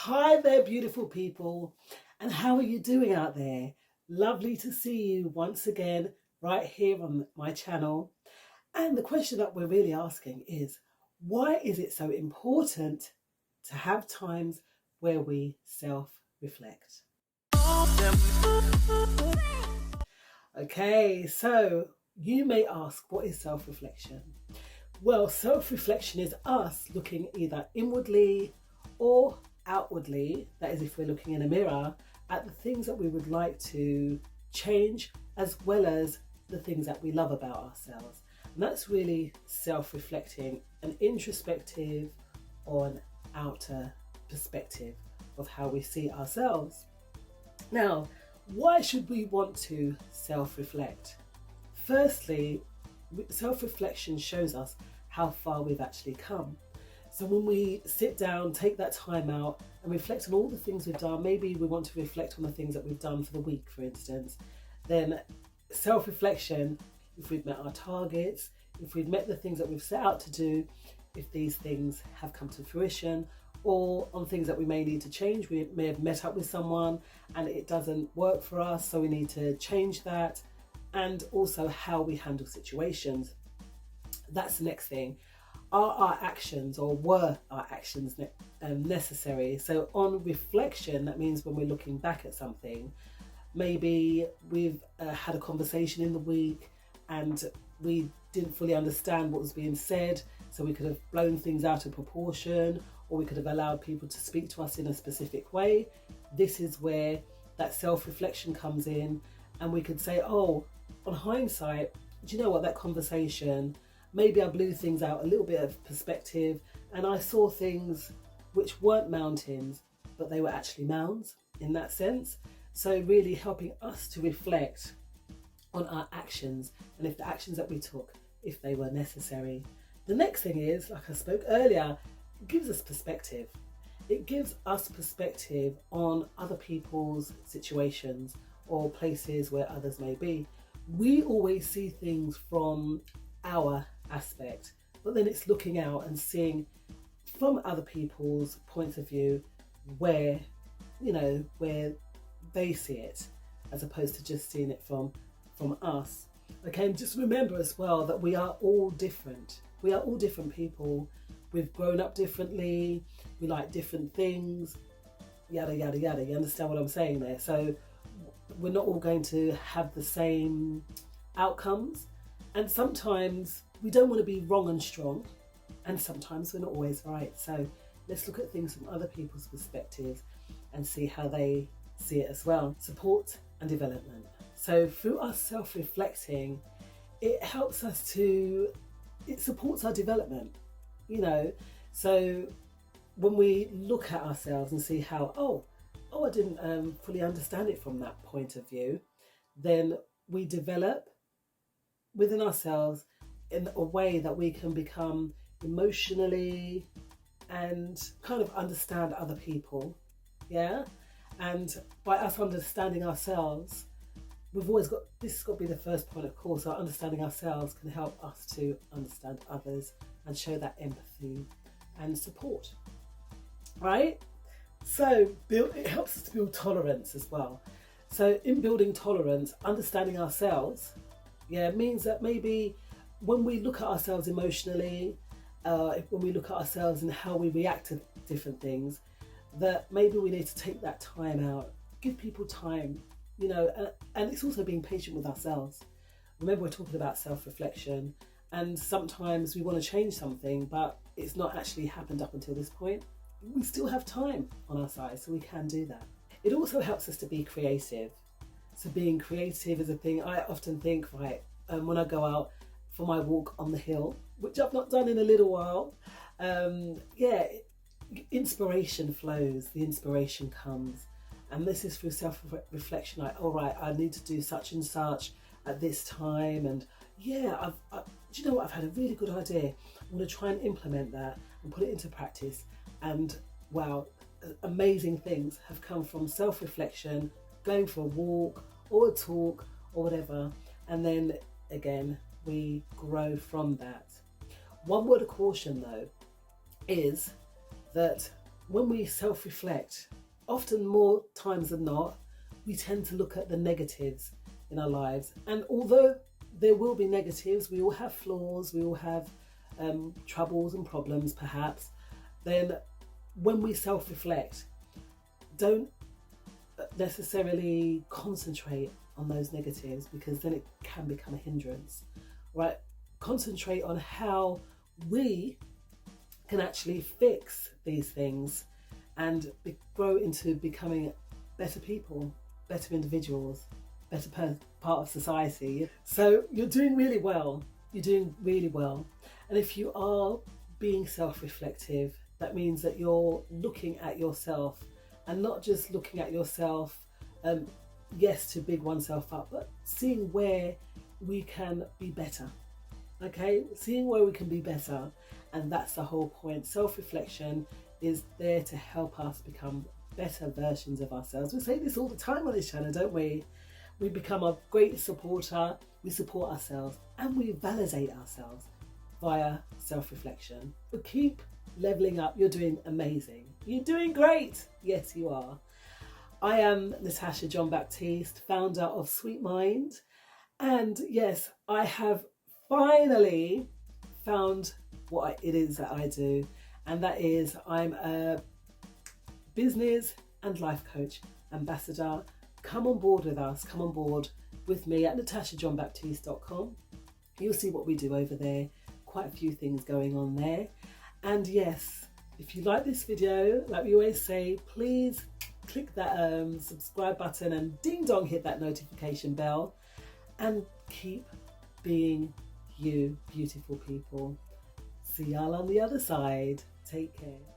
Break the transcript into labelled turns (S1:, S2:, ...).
S1: Hi there, beautiful people, and how are you doing out there? Lovely to see you once again right here on my channel. And the question that we're really asking is, why is it so important to have times where we self-reflect? Okay, so you may ask, what is self-reflection? Well, self-reflection is us looking either inwardly or outwardly, that is if we're looking in a mirror, at the things that we would like to change, as well as the things that we love about ourselves. And that's really self-reflecting, an introspective or an outer perspective of how we see ourselves. Now, why should we want to self-reflect? Firstly, self-reflection shows us how far we've actually come. So when we sit down, take that time out and reflect on all the things we've done, maybe we want to reflect on the things that we've done for the week, for instance, then self-reflection, if we've met our targets, if we've met the things that we've set out to do, if these things have come to fruition, or on things that we may need to change. We may have met up with someone and it doesn't work for us, so we need to change that, and also how we handle situations. That's the next thing. Are our actions, or were our actions necessary? So on reflection, that means when we're looking back at something, maybe we've had a conversation in the week and we didn't fully understand what was being said, so we could have blown things out of proportion, or we could have allowed people to speak to us in a specific way. This is where that self-reflection comes in, and we could say, oh, on hindsight, do you know what, that conversation, maybe I blew things out a little bit of perspective and I saw things which weren't mountains, but they were actually mounds in that sense. So really helping us to reflect on our actions, and if the actions that we took, if they were necessary. The next thing is, like I spoke earlier, it gives us perspective. It gives us perspective on other people's situations or places where others may be. We always see things from our aspect, but then it's looking out and seeing from other people's points of view where they see it, as opposed to just seeing it from us. Okay, and just remember as well that we are all different. We are all different people. We've grown up differently, we like different things, yada yada yada. You understand what I'm saying there? So we're not all going to have the same outcomes, and sometimes we don't want to be wrong and strong, and sometimes we're not always right. So let's look at things from other people's perspectives and see how they see it as well. Support and development. So through us self-reflecting, it helps us it supports our development, so when we look at ourselves and see how, oh, I didn't fully understand it from that point of view, then we develop within ourselves in a way that we can become emotionally and kind of understand other people, yeah? And by us understanding ourselves, this has got to be the first point, of course, our understanding ourselves can help us to understand others and show that empathy and support, right? So it helps us to build tolerance as well. So in building tolerance, understanding ourselves, means that maybe when we look at ourselves emotionally, when we look at ourselves and how we react to different things, that maybe we need to take that time out, give people time, and it's also being patient with ourselves. Remember, we're talking about self-reflection, and sometimes we want to change something, but it's not actually happened up until this point. We still have time on our side, so we can do that. It also helps us to be creative. So being creative is a thing. I often think, when I go out for my walk on the hill, which I've not done in a little while, inspiration flows, the inspiration comes. And this is through self-reflection, like, all right, I need to do such and such at this time. And do you know what? I've had a really good idea. I'm going to try and implement that and put it into practice. And wow, amazing things have come from self-reflection, going for a walk or a talk or whatever. And then again, we grow from that. One word of caution though is that when we self-reflect, often more times than not, we tend to look at the negatives in our lives. And although there will be negatives, we all have flaws, we all have troubles and problems perhaps, then when we self-reflect, don't necessarily concentrate on those negatives, because then it can become a hindrance, right? Concentrate on how we can actually fix these things and grow into becoming better people, better individuals, better part of society. So you're doing really well. You're doing really well. And if you are being self-reflective, that means that you're looking at yourself, and not just looking at yourself, yes, to big oneself up, but seeing where we can be better. Okay, seeing where we can be better. And that's the whole point. Self-reflection is there to help us become better versions of ourselves. We say this all the time on this channel, don't we? We become a great supporter, we support ourselves, and we validate ourselves via self-reflection. But keep leveling up. You're doing amazing. You're doing great. Yes, you are. I am NatashaJohn-Baptiste, founder of Sweet Mind. And yes, I have finally found what it is that I do. And that is, I'm a business and life coach ambassador. Come on board with us. Come on board with me at NatashaJohn-Baptiste.com. You'll see what we do over there. Quite a few things going on there. And yes, if you like this video, like we always say, please click that subscribe button and ding dong hit that notification bell, and keep being you, beautiful people. See y'all on the other side. Take care.